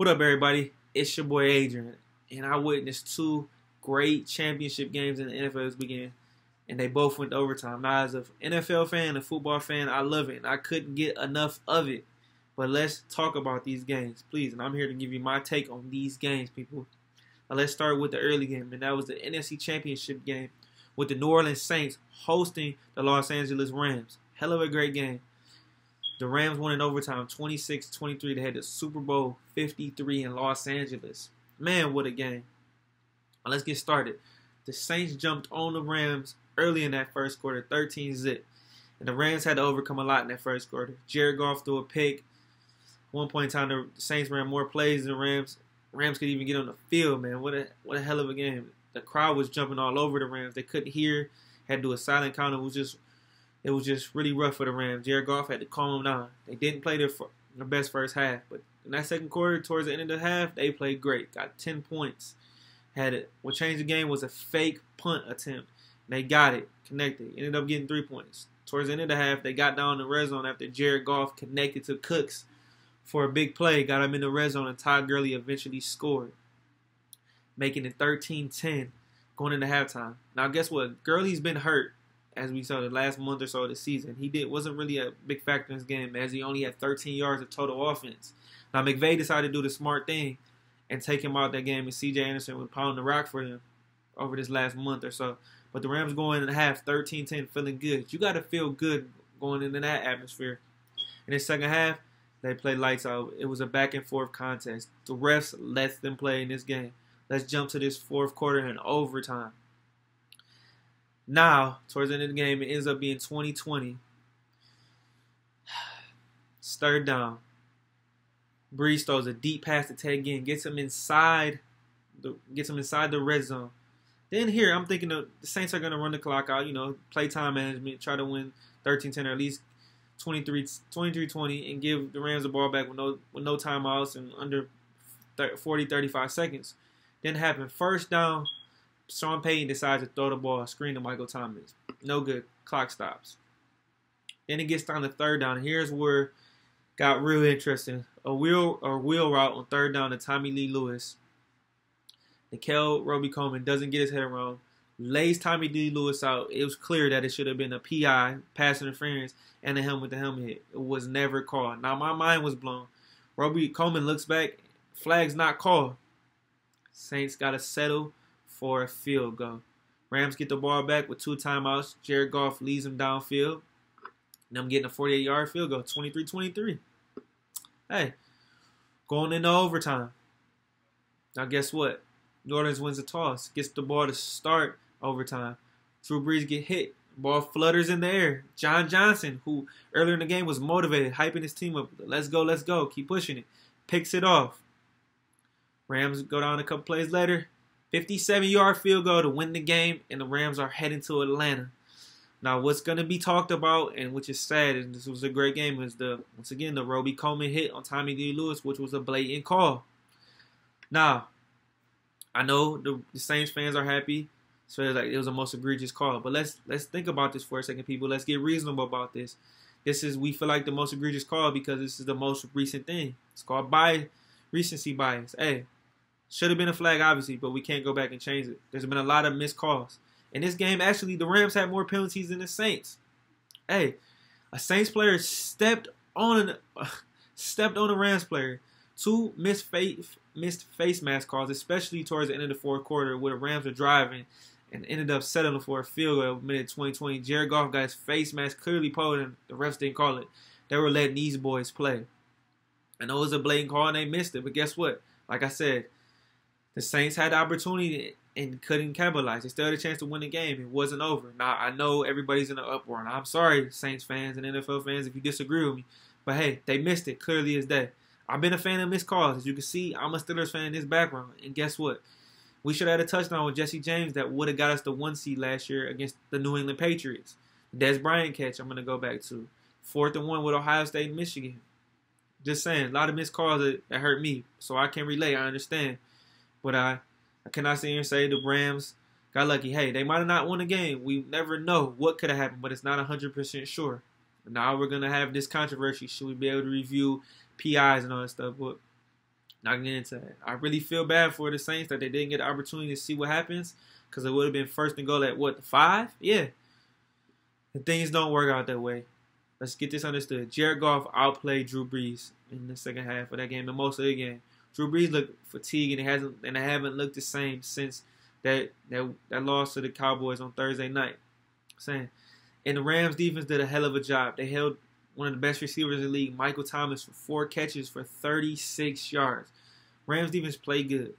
What up, everybody? It's your boy Adrian, and I witnessed two great championship games in the NFL this weekend, and they both went to overtime. Now, as an NFL fan, a football fan, I love it, and I couldn't get enough of it. But let's talk about these games, please, and I'm here to give you my take on these games, people. Now, let's start with the early game, and that was the NFC Championship game with the New Orleans Saints hosting the Los Angeles Rams. Hell of a great game. The Rams won in overtime, 26-23. They had the Super Bowl 53 in Los Angeles. Man, what a game. Now, let's get started. The Saints jumped on the Rams early in that first quarter, 13-zip. And the Rams had to overcome a lot in that first quarter. Jared Goff threw a pick. At one point in time, the Saints ran more plays than the Rams. Rams could even get on the field, man. What a hell of a game. The crowd was jumping all over the Rams. They couldn't hear. Had to do a silent count. It was just really rough for the Rams. Jared Goff had to calm them down. They didn't play their best first half, but in that second quarter, towards the end of the half, they played great. Got 10 points. What changed the game was a fake punt attempt. They got it, connected. Ended up getting 3 points. Towards the end of the half, they got down the red zone after Jared Goff connected to Cooks for a big play. Got him in the red zone, and Todd Gurley eventually scored, making it 13-10 going into halftime. Now, guess what? Gurley's been hurt, as we saw the last month or so of the season. He wasn't really a big factor in this game, as he only had 13 yards of total offense. Now, McVay decided to do the smart thing and take him out that game, and C.J. Anderson was pounding the rock for him over this last month or so. But the Rams going in the half 13-10, feeling good. You got to feel good going into that atmosphere. In the second half, they played lights out. It was a back-and-forth contest. The refs let them play in this game. Let's jump to this fourth quarter and overtime. Now, towards the end of the game, it ends up being 20-20. It's third down. Breeze throws a deep pass to Ted Ginn, gets him inside the red zone. Then here, I'm thinking the Saints are going to run the clock out, play time management, try to win 13-10 or at least 23-20, and give the Rams the ball back with no timeouts and under 40-35 seconds. Didn't happen. First down. Sean Payton decides to throw the ball, screen to Michael Thomas. No good. Clock stops. Then it gets down to third down. Here's where it got real interesting. A wheel route on third down to Tommy Lee Lewis. Nikel Roby-Coleman doesn't get his head around. Lays Tommy Lee Lewis out. It was clear that it should have been a PI, pass interference, and a helmet-to-helmet hit. It was never called. Now, my mind was blown. Roby-Coleman looks back. Flag's not called. Saints got to settle for a field goal. Rams get the ball back with 2 timeouts. Jared Goff leads them downfield. And I'm getting a 48-yard field goal, 23-23. Hey, going into overtime. Now guess what? New Orleans wins the toss. Gets the ball to start overtime. Drew Brees get hit. Ball flutters in the air. John Johnson, who earlier in the game was motivated, hyping his team up. Let's go. Keep pushing it. Picks it off. Rams go down a couple plays later. 57-yard field goal to win the game, and the Rams are heading to Atlanta. Now, what's going to be talked about, and which is sad, and this was a great game, is once again the Roby-Coleman hit on Tommy Lee Lewis, which was a blatant call. Now, I know the Saints fans are happy, so it was the most egregious call. But let's think about this for a second, people. Let's get reasonable about this. We feel like the most egregious call because this is the most recent thing. It's called recency bias. Hey. Should have been a flag, obviously, but we can't go back and change it. There's been a lot of missed calls. In this game, actually, the Rams had more penalties than the Saints. Hey, a Saints player stepped on a Rams player. 2 missed face mask calls, especially towards the end of the fourth quarter, where the Rams were driving and ended up settling for a field goal at minute 2020. Jared Goff got his face mask clearly pulled, and the refs didn't call it. They were letting these boys play. I know it was a blatant call, and they missed it, but guess what? Like I said, the Saints had the opportunity and couldn't capitalize. They still had a chance to win the game. It wasn't over. Now, I know everybody's in an uproar, and I'm sorry, Saints fans and NFL fans, if you disagree with me. But, hey, they missed it clearly as day. I've been a fan of missed calls. As you can see, I'm a Steelers fan in this background. And guess what? We should have had a touchdown with Jesse James that would have got us the 1 seed last year against the New England Patriots. Des Bryant catch I'm going to go back to. 4th and 1 with Ohio State and Michigan. Just saying, a lot of missed calls that hurt me. So I can relate. I understand. But I cannot sit here and say the Rams got lucky. Hey, they might have not won the game. We never know what could have happened, but it's not 100% sure. Now we're going to have this controversy. Should we be able to review PIs and all that stuff? But Not getting into that. I really feel bad for the Saints that they didn't get the opportunity to see what happens, because it would have been first and goal at what, the 5? Yeah. And things don't work out that way. Let's get this understood. Jared Goff outplayed Drew Brees in the second half of that game and most of the game. Drew Brees looked fatigued and they haven't looked the same since that loss to the Cowboys on Thursday night. And the Rams defense did a hell of a job. They held one of the best receivers in the league, Michael Thomas, for 4 catches for 36 yards. Rams defense played good.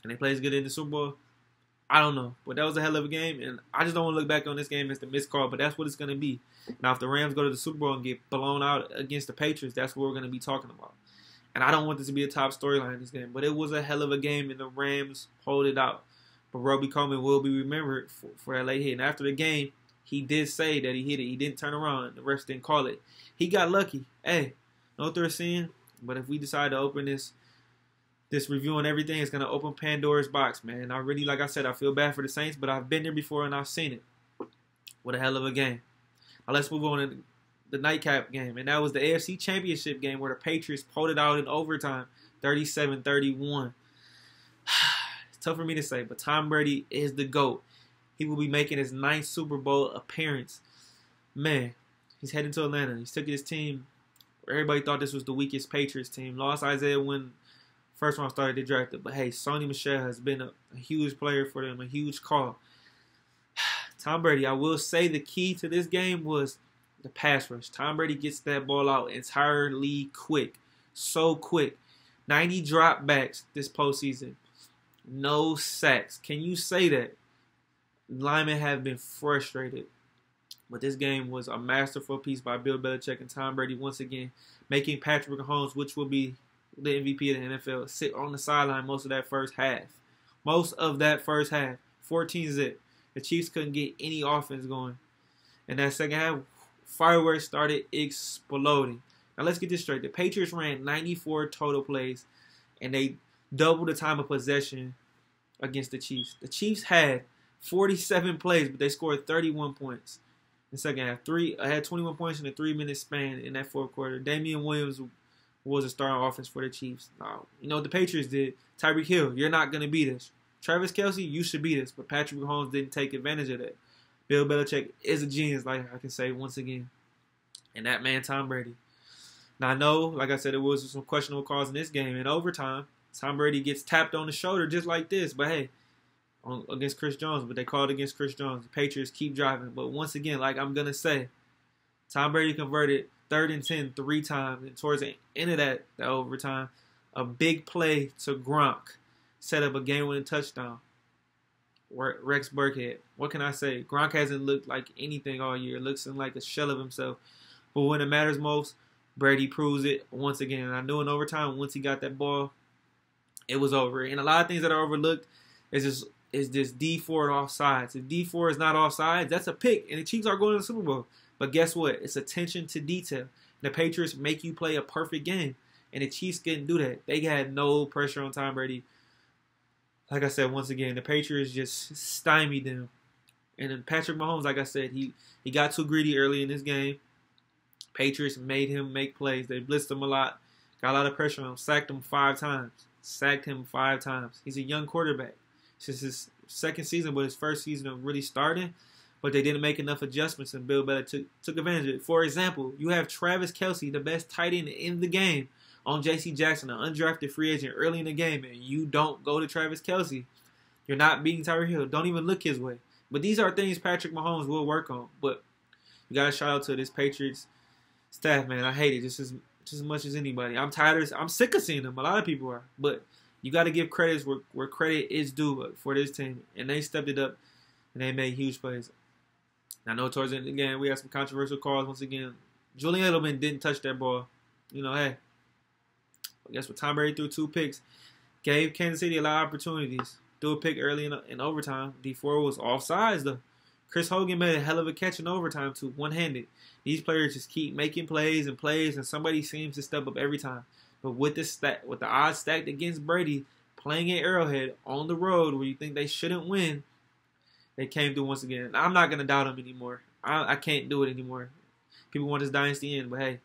And they played as good in the Super Bowl. I don't know. But that was a hell of a game. And I just don't want to look back on this game as the missed call. But that's what it's going to be. Now, if the Rams go to the Super Bowl and get blown out against the Patriots, that's what we're going to be talking about. And I don't want this to be a top storyline in this game. But it was a hell of a game, and the Rams hold it out. But Roby Coleman will be remembered for that late hit. And after the game, he did say that he hit it. He didn't turn around. The refs didn't call it. He got lucky. Hey, know what they're saying? But if we decide to open this review and everything, it's going to open Pandora's box, man. I really, like I said, I feel bad for the Saints, but I've been there before and I've seen it. What a hell of a game. Now let's move on to the nightcap game. And that was the AFC Championship game where the Patriots pulled it out in overtime, 37-31. It's tough for me to say, but Tom Brady is the GOAT. He will be making his 9th Super Bowl appearance. Man, he's heading to Atlanta. He's took his team where everybody thought this was the weakest Patriots team. Lost Isaiah when first round started, they drafted. But hey, Sony Michel has been a huge player for them, a huge call. Tom Brady, I will say the key to this game was the pass rush. Tom Brady gets that ball out entirely quick. So quick. 90 dropbacks this postseason. No sacks. Can you say that? Linemen have been frustrated. But this game was a masterful piece by Bill Belichick and Tom Brady once again, making Patrick Mahomes, which will be the MVP of the NFL, sit on the sideline most of that first half. 14-zip. The Chiefs couldn't get any offense going. And that second half, fireworks started exploding. Now let's get this straight. The Patriots ran 94 total plays, and they doubled the time of possession against the Chiefs. The Chiefs had 47 plays, but they scored 31 points in the second half. Had 21 points in a 3-minute span in that fourth quarter. Damian Williams was a starting offense for the Chiefs. Now, you know what the Patriots did? Tyreek Hill, you're not going to beat us. Travis Kelce, you should beat us. But Patrick Mahomes didn't take advantage of that. Bill Belichick is a genius, like I can say once again. And that man, Tom Brady. Now, I know, like I said, there was some questionable calls in this game. In overtime, Tom Brady gets tapped on the shoulder just like this. But hey, against Chris Jones. But they called against Chris Jones. The Patriots keep driving. But once again, like I'm going to say, Tom Brady converted 3rd and 10 3 times. And towards the end of that overtime, a big play to Gronk set up a game-winning touchdown. Rex Burkhead. What can I say? Gronk hasn't looked like anything all year. Looks like a shell of himself. But when it matters most, Brady proves it once again. And I knew in overtime, once he got that ball, it was over. And a lot of things that are overlooked is this D4 offsides. If D4 is not offsides, that's a pick. And the Chiefs are going to the Super Bowl. But guess what? It's attention to detail. The Patriots make you play a perfect game. And the Chiefs couldn't do that. They had no pressure on Tom Brady. Like I said, once again, the Patriots just stymied them. And then Patrick Mahomes, like I said, he got too greedy early in this game. Patriots made him make plays. They blitzed him a lot. Got a lot of pressure on him. Sacked him 5 times. He's a young quarterback. It's just his second season, but his first season of really starting. But they didn't make enough adjustments, and Bill Belichick took advantage of it. For example, you have Travis Kelce, the best tight end in the game, on J.C. Jackson, an undrafted free agent early in the game, and you don't go to Travis Kelce. You're not beating Tyreek Hill. Don't even look his way. But these are things Patrick Mahomes will work on. But you got to shout out to this Patriots staff, man. I hate it just as much as anybody. I'm sick of seeing them. A lot of people are. But you got to give credit where credit is due for this team. And they stepped it up, and they made huge plays. I know towards the end of the game, we had some controversial calls once again. Julian Edelman didn't touch that ball. You know, hey. I guess what, Tom Brady threw 2 picks. Gave Kansas City a lot of opportunities. Threw a pick early in overtime. D4 was offsides, though. Chris Hogan made a hell of a catch in overtime, too, one-handed. These players just keep making plays, and somebody seems to step up every time. But with the odds stacked against Brady, playing at Arrowhead on the road where you think they shouldn't win, they came through once again. I'm not going to doubt them anymore. I can't do it anymore. People want this dynasty in, but hey,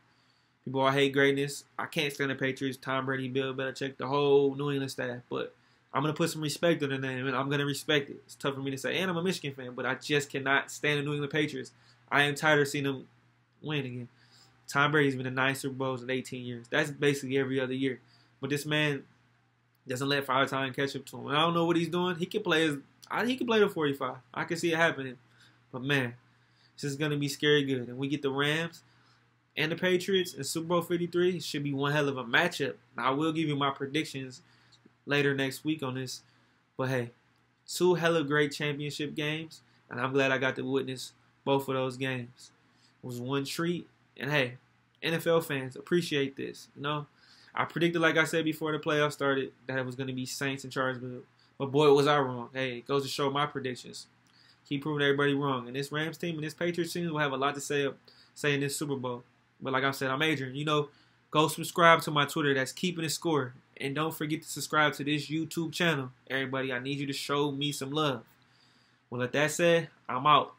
People all hate greatness. I can't stand the Patriots, Tom Brady, Bill Belichick, the whole New England staff. But I'm going to put some respect on the name, and I'm going to respect it. It's tough for me to say. And I'm a Michigan fan, but I just cannot stand the New England Patriots. I am tired of seeing them win again. Tom Brady's been to 9 Super Bowls in 18 years. That's basically every other year. But this man doesn't let Father Time catch up to him. And I don't know what he's doing. He can play the 45. I can see it happening. But, man, this is going to be scary good. And we get the Rams and the Patriots in Super Bowl 53. It should be one hell of a matchup. Now, I will give you my predictions later next week on this. But, hey, 2 hella great championship games. And I'm glad I got to witness both of those games. It was one treat. And, hey, NFL fans, appreciate this. You know, I predicted, like I said before the playoffs started, that it was going to be Saints and Chargers. But, boy, was I wrong. Hey, it goes to show my predictions. Keep proving everybody wrong. And this Rams team and this Patriots team will have a lot to say in this Super Bowl. But like I said, I'm Adrian. You know, go subscribe to my Twitter. That's Keeping It Score. And don't forget to subscribe to this YouTube channel. Everybody, I need you to show me some love. Well, with that said, I'm out.